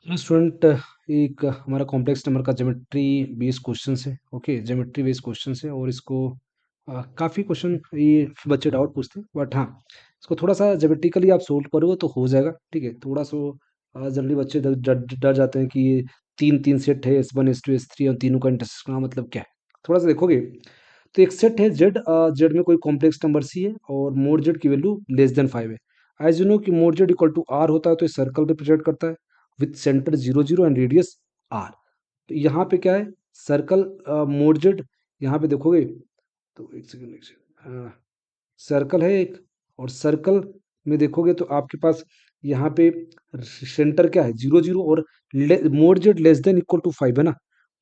Student, एक हमारा complex number का ज्योमेट्री बेस्ड क्वेश्चन है। ओके, ज्योमेट्री बेस्ड क्वेश्चन है और इसको काफ़ी क्वेश्चन ये बच्चे डाउट पूछते हैं, बट हाँ, इसको थोड़ा सा ज्योमेट्रिकली आप सोल्व करोगे तो हो जाएगा। ठीक है, थोड़ा सा जनरली बच्चे डर जाते हैं कि ये तीन तीन सेट है, S1 S2 S3 और तीनों का इंटरसेक्शन का मतलब क्या है। थोड़ा सा देखोगे तो एक सेट है जेड, जेड में कोई कॉम्प्लेक्स नंबर सी है और मोड जेड की वैल्यू लेस देन 5 है। एज यू नो कि mod z equal to r होता है, तो ये सर्कल रिप्रेजेंट करता है with centre 0 0 and radius r. तो यहाँ पे क्या है, सर्कल मोड जेड। यहाँ पे देखोगे तो एक सेकंड, सर्कल है एक, और सर्कल में देखोगे तो आपके पास यहाँ पे सेंटर क्या है 0 0, और mod z less than equal to 5 है ना।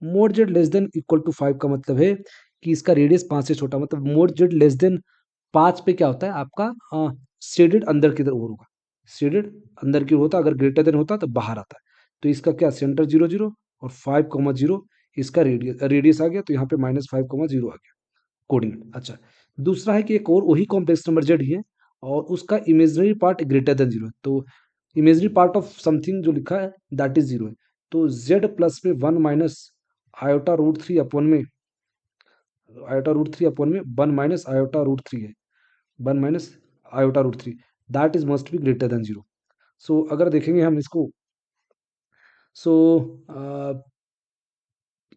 Mod z less than equal to 5 का मतलब है कि इसका रेडियस 5 से छोटा, मतलब मोड जेड लेस देन 5 पे क्या होता है आपका, शेडेड अंदर की तरफ ओर होगा। शेडेड अंदर की ओर होता, अगर ग्रेटर देन होता तो बाहर आता है। तो इसका क्या, सेंटर 0 0 और 5 0 इसका रेडियस रेडियस आ गया, तो यहाँ पे -5 0 आ गया कोऑर्डिनेट। अच्छा, दूसरा है कि एक और वही कॉम्प्लेक्स नंबर जेड ही है और उसका इमेजिनरी पार्ट ग्रेटर देन 0 है। तो इमेजिनरी पार्ट ऑफ समथिंग जो लिखा है दैट इज 0 है। तो जेड प्लस में 1 minus iota root three upon में, आयोटा रूट थ्री अपॉन में 1 माइनस आयोटा रूट थ्री है, 1 minus iota root three, that is must be greater than 0। So अगर देखेंगे हम इसको, सो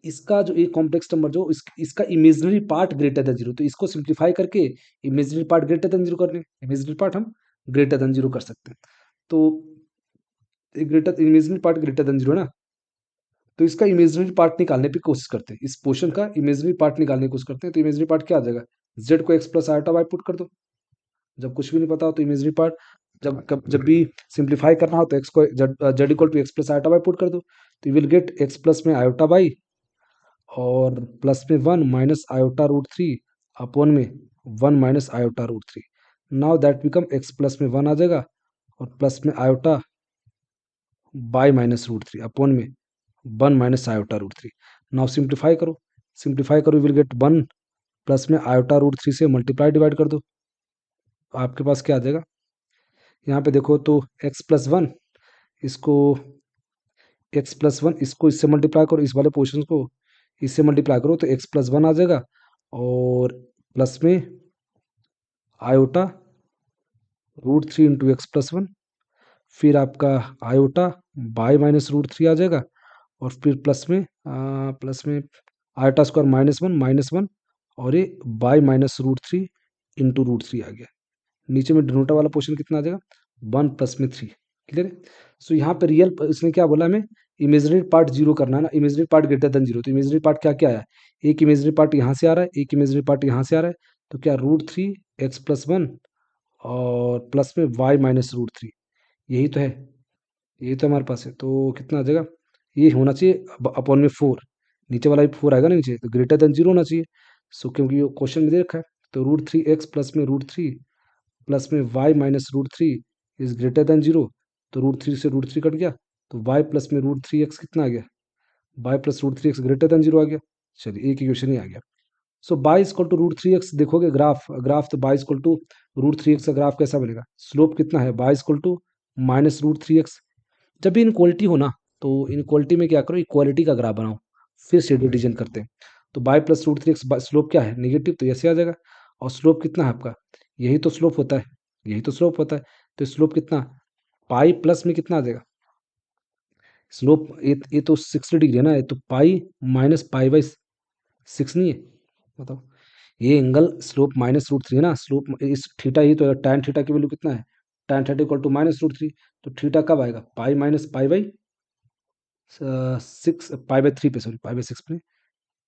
इसका जो एक कॉम्प्लेक्स नंबर जो इसका इमेजिनरी पार्ट ग्रेटर देन 0, तो इसको सिंप्लीफाई करके इमेजिनरी पार्ट ग्रेटर देन 0 कर लें। इमेजिनरी पार्ट हम ग्रेटर देन 0 कर सकते हैं। तो greater imaginary part greater than 0 है ना, तो इसका इमेजिनरी पार्ट निकालने की कोशिश करते हैं, इस पोर्शन का इमेजिनरी पार्ट निकालने की कोशिश करते हैं। तो इमेजिनरी पार्ट क्या आ जाएगा, जेड को x plus iota y put कर दो। जब कुछ भी नहीं पता हो तो इमेजिनरी पार्ट, जब भी सिंप्लीफाई करना हो तो एक्स को z equal to x plus iota y put कर दो, तो you will get x plus में आयोटा वाई और प्लस में 1 minus iota root three upon में 1 minus iota root three. Now that become x plus में 1 आ जाएगा और प्लस में iota by minus root three upon में 1 minus iota root three. Now simplify करो, सिंप्लीफाई करो, विल गेट 1 प्लस में आयोटा रूट थ्री से मल्टीप्लाई डिवाइड कर दो, तो आपके पास क्या आ जाएगा। यहाँ पे देखो तो एक्स प्लस वन, इसको एक्स प्लस वन, इसको इससे मल्टीप्लाई करो, इस वाले पोर्शन को इससे मल्टीप्लाई करो तो एक्स प्लस वन आ जाएगा और प्लस में iota root three into x plus one, फिर आपका iota by minus root three आ जाएगा और फिर प्लस में आयोटा स्क्वायर माइनस वन और ये by minus root three into root three आ गया। नीचे में डिनोटा वाला पोर्शन कितना आ जाएगा, 1 प्लस में 3। क्लियर है। सो यहाँ पे रियल इसने क्या बोला हमें, इमेजिनरी पार्ट 0 करना है ना, इमेजिनरी पार्ट ग्रेटर देन 0। तो इमेजिनरी पार्ट क्या क्या आया, एक इमेजिनरी पार्ट यहाँ से आ रहा है, एक इमेजिनरी पार्ट यहाँ से आ रहा है, तो क्या root three x plus one और प्लस में वाई माइनस रूट थ्री, यही तो है, यही तो हमारे पास है। तो कितना आ जाएगा, ये होना चाहिए अपॉन में 4, नीचे वाला भी 4 आएगा ना नीचे, तो ग्रेटर देन 0 होना चाहिए। सो क्योंकि ये क्वेश्चन में दे रखा है, तो रूट थ्री एक्स प्लस में रूट थ्री प्लस में y minus root three is greater than 0। तो रूट थ्री से रूट थ्री कट गया, तो वाई प्लस में रूट थ्री एक्स कितना आ गया, y plus root three x greater than 0 आ गया। चलिए एक इक्वेशन ही आ गया। So by equal to root three x, देखोगे ग्राफ ग्राफ तो by equal to root three x का ग्राफ कैसा बनेगा, स्लोप कितना है, y equal to minus root three x. जब भी इनक्वालिटी हो ना, तो इनक्वालिटी में क्या करो, इक्वालिटी का ग्राफ बनाओ, फिर से डिवीजन करते हैं। तो y plus root three x slope क्या है, नेगेटिव, तो ऐसे आ जाएगा। और स्लोप कितना है आपका, यही तो स्लोप होता है, यही तो स्लोप होता है। तो स्लोप कितना, पाई प्लस में कितना आ जाएगा स्लोप, ये तो 60 डिग्री है ना, ये तो pi minus pi by six नहीं है, बताओ। ये angle slope minus root three है ना, स्लोप इस थीटा, ही तो tan थीटा की वैल्यू कितना है, tan theta equal to minus root three. तो थीटा कब आएगा, pi minus pi by six, pi by three पे, सॉरी पाई बाई सिक्स पे,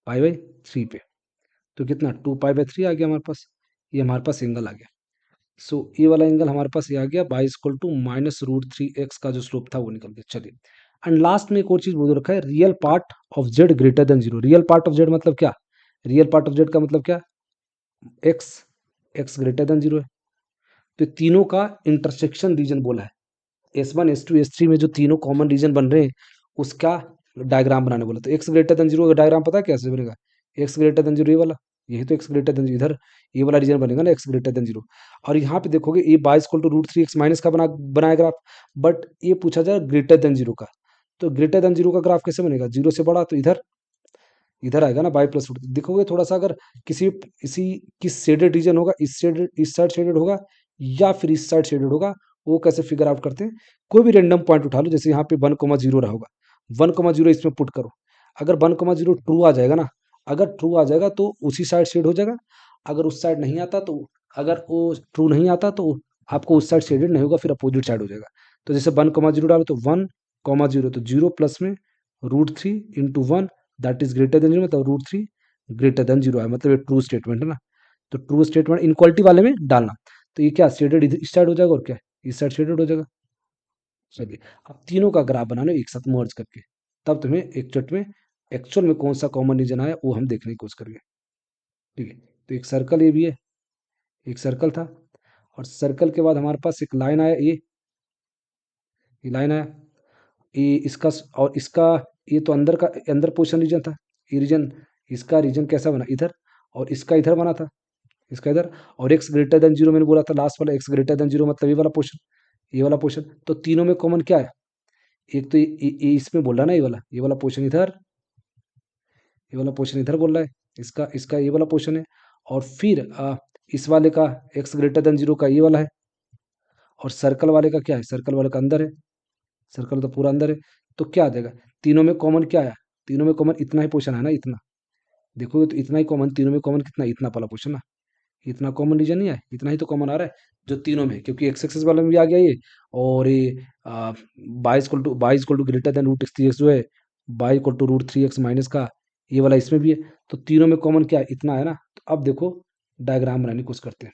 पाई बाई थ्री पे। तो कितना, 2 पाई बाई थ्री आ गया हमारे पास, ये हमारे पास एंगल आ गया। सो ये वाला एंगल हमारे पास ये आ गया, y equal to minus root three x का जो स्लोप था वो निकल गया। चलिए, एंड लास्ट में एक और चीज बोल रखा है, real part of z greater than 0। Real part of Z मतलब क्या, रियल पार्ट ऑफ जेड का मतलब क्या, एक्स, एक्स ग्रेटर देन 0 है। तो तीनों का इंटरसेक्शन रीजन बोला है, S1 S2 S3 में जो तीनों कॉमन रीजन बन रहे हैं उसका डायग्राम बनाने बोला। तो एक्स ग्रेटर देन 0 का डायग्राम पता है कैसे बनेगा, एक्स ग्रेटर देन 0 ये वाला, यही तो एक्स ग्रेटर देन 0, इधर ये वाला रीजन बनेगा ना एक्स ग्रेटर देन 0। और यहाँ पे देखोगे ये y equal to root three x minus का बनाया ग्राफ, बट ये पूछा जाए ग्रेटर देन 0 का। तो ग्रेटर देन जीरो का ग्राफ कैसे बनेगा, जीरो से बड़ा तो इधर इधर आएगा ना, बाई प्लस रूट। देखोगे थोड़ा सा, अगर किसी किसी किस शेडेड रीजन होगा, इस साइड शेडेड होगा या फिर इस साइड शेडेड होगा, वो कैसे फिगर आउट करते हैं। कोई भी रेंडम पॉइंट उठा लो, जैसे यहाँ पे 1,0 रहा होगा, 1,0 इसमें पुट करो। अगर 1,0 ट्रू आ जाएगा ना, अगर ट्रू आ जाएगा तो उसी साइड शेड हो जाएगा। अगर उस साइड नहीं आता तो, अगर वो ट्रू नहीं आता तो आपको उस साइड शेडेड नहीं होगा, फिर अपोजिट साइड हो जाएगा। तो जैसे 1,0 डालो तो 1,0 तो 0 प्लस में √3 into 1 that is greater than zero, मतलब √3 ग्रेटर देन जीरो है, मतलब ये ट्रू स्टेटमेंट है ना। तो ट्रू स्टेटमेंट इनक्वालिटी वाले में डालना। तो ये क्या शेडेड इस साइड हो जाएगा और क्या इस साइड शेडेड हो जाएगा। चलिए, अब तीनों का ग्राफ बनाना एक साथ मर्ज करके, तब तुम्हें एक चट में एक्चुअल में कौन सा कॉमन रीजन आया वो हम देखने की कोशिश करेंगे। ठीक है, तो एक सर्कल ये भी है, एक सर्कल था, और सर्कल के बाद हमारे पास एक लाइन आया, ये लाइन आया, ये इसका और इसका, ये तो अंदर का अंदर पोर्शन रीजन था, ये रीजन, इसका रीजन कैसा बना इधर, और इसका इधर बना था, इसका इधर, और एक्स ग्रेटर देन जीरो मैंने बोला था लास्ट वाला, एक्स ग्रेटर देन जीरो मतलब ये वाला पोर्शन, ये वाला पोर्शन। तो तीनों में कॉमन क्या है, एक तो ये इसमें बोल रहा है ना, ये वाला पोर्शन इधर, ये वाला पोर्शन इधर बोल रहा है, इसका इसका ये वाला पोर्शन है, और फिर इस वाले का एक्स ग्रेटर देन जीरो का ये वाला है, और सर्कल वाले का क्या है, सर्कल वाले का अंदर है, सर्कल तो पूरा अंदर है। तो क्या आ जाएगा, तीनों में कॉमन क्या है, तीनों में कॉमन इतना ही पोर्शन है ना, इतना। देखोगे तो इतना ही कॉमन, तीनों में कॉमन कितना, इतना वाला पोर्शन ना, इतना कॉमन रीजन नहीं है, इतना ही तो कॉमन आ रहा है जो तीनों में है, क्योंकि एक्स एक्सेस वाले में भी आ गया ये, और ये y equal to greater than √3x जो है, y equal to √3x minus का ये वाला इसमें भी है। तो तीनों में कॉमन क्या है, इतना है ना। तो अब देखो डायग्राम बनाने की कोशिश करते हैं।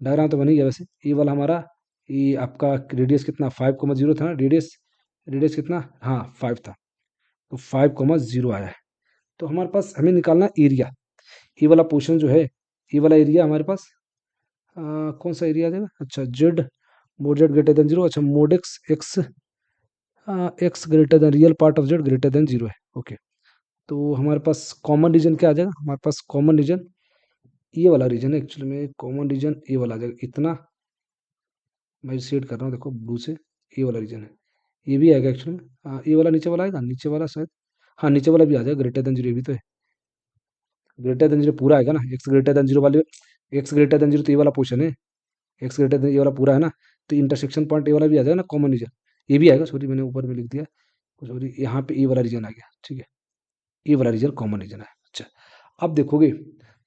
डायग्राम तो बन ही गया वैसे, ये वाला हमारा, ये आपका रेडियस कितना 5,0 था ना, रेडियस रेडियस कितना, हाँ 5 था, तो 5,0 आया है। तो हमारे पास हमें निकालना एरिया, ये वाला पोर्शन जो है, ये वाला एरिया हमारे पास कौन सा एरिया आ जाएगा, अच्छा z, mod z greater than zero, अच्छा mod x x x greater than real part of z greater than zero है। ओके, तो हमारे पास कॉमन रीजन क्या आ जाएगा, हमारे पास कॉमन रीजन ये वाला रीजन है, एक्चुअली में कॉमन रीजन ये वाला आ जाएगा, इतना मैं शेड कर रहा हूँ देखो ब्लू से, ये वाला रीजन है, ये भी आएगा एक्चुअली में। ये वाला नीचे वाला आएगा, नीचे वाला शायद, हाँ नीचे वाला भी आ जाएगा, ग्रेटर देन जीरो ये भी तो है, ग्रेटर देन जीरो पूरा आएगा ना, एक्स ग्रेटर देन जीरो वाले, एक्स ग्रेटर देन जीरो तो ये वाला पोर्शन है, एक्स ग्रेटर देन ये वाला पूरा है ना। तो इंटरसेक्शन पॉइंट ये वाला भी आ जाएगा ना, कॉमन रीजन ये भी आएगा, सॉरी मैंने ऊपर में लिख दिया, सॉरी यहाँ पे ये वाला रीजन आ गया, ठीक है, ये वाला रीजन कॉमन रीजन है। अच्छा, अब देखोगे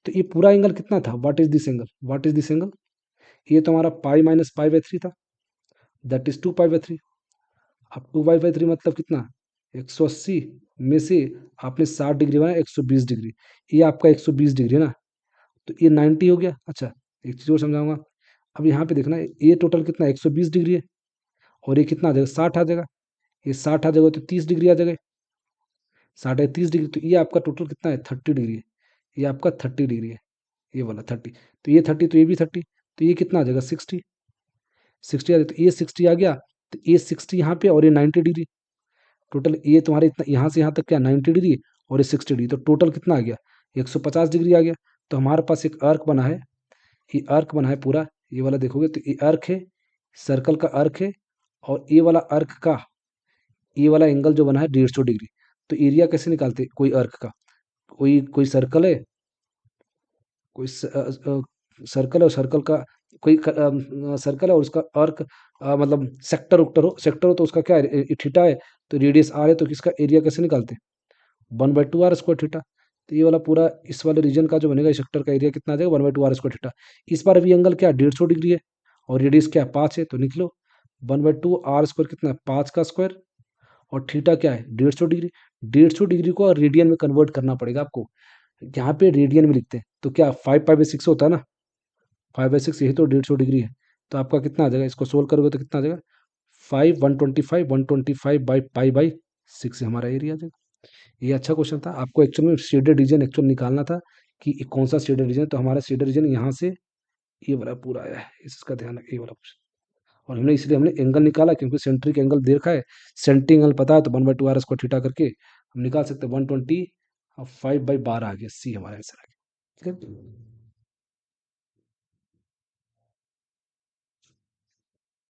तो ये पूरा एंगल कितना था, what is this angle, what is this angle, ये तो हमारा पाई माइनस पाई बाई थ्री था, दैट इज 2 पाई बाई 3। अब 2 पाई बाई 3 मतलब कितना, 180 में से आपने 60 डिग्री बनाया, 120 डिग्री, ये आपका 120 डिग्री है ना, तो ये 90 हो गया। अच्छा, एक चीज़ और समझाऊंगा, अब यहाँ पे देखना ये टोटल कितना 120 डिग्री है, और ये कितना आ जाएगा 60 आ जाएगा, ये 60 आ जाएगा तो 30 डिग्री आ जाएगा, 60 है 30 डिग्री, तो ये आपका टोटल कितना है 30 डिग्री है, ये आपका 30 डिग्री है, ये वाला 30, तो ये 30 तो ये भी 30, तो ये कितना आ जाएगा 60 आ जाएगा, तो ये 60 आ गया, तो ये 60 यहाँ पे और ये 90 डिग्री, टोटल ये तुम्हारे इतना यहाँ से यहाँ तक क्या 90 डिग्री, और ये 60 डिग्री, तो टोटल कितना आ गया 150 डिग्री आ गया। तो हमारे पास एक अर्क बना है, ये अर्क बना है पूरा, ये वाला देखोगे तो ये अर्क है, सर्कल का अर्क है, और ये वाला अर्क का ये वाला एंगल जो बना है 150 डिग्री। तो एरिया कैसे निकालते हैं, कोई अर्क का, कोई कोई सर्कल है, कोई सर्कल है, और सर्कल का कोई सर्कल है, और उसका अर्क मतलब सेक्टर उक्टर हो, सेक्टर हो तो उसका क्या है थीटा है, तो रेडियस आर है, तो किसका एरिया कैसे निकालते हैं 1/2 r² थीटा। तो ये वाला पूरा इस वाले रीजन का जो बनेगा सेक्टर का एरिया कितना आ जाएगा 1/2 r² थीटा। इस बार भी एंगल क्या 150 डिग्री है, और रेडियस क्या 5 है, तो निकलो 1/2 r² कितना है 5 का स्क्वायर, और थीटा क्या है 150 डिग्री। 150 डिग्री को रेडियन में कन्वर्ट करना पड़ेगा आपको, यहाँ पे रेडियन में लिखते हैं, तो क्या 5 पाई बाई 6 होता है ना, 5/6 यही तो 150 डिग्री है। तो आपका कितना आ जाएगा, इसको सोल्व करोगे तो कितना आ जाएगा 125 हमारा एरिया आ जाएगा। ये अच्छा क्वेश्चन था, आपको एक्चुअल में शेडेड रीजन एक्चुअल निकालना था कि कौन सा शेडेड रीजन है। तो हमारा शेडेड रीजन यहाँ से ये वाला पूरा आया है, इसका ध्यान रखिए, ये वाला क्वेश्चन। और हमने इसलिए हमने एंगल निकाला क्योंकि सेंट्रिक एंगल दे रखा है, सेंट्रिक एंगल पता है, तो 1/2 r² थीटा करके हम निकाल सकते हैं 125/12 आ गया, सी हमारा आंसर आ गया। ठीक है।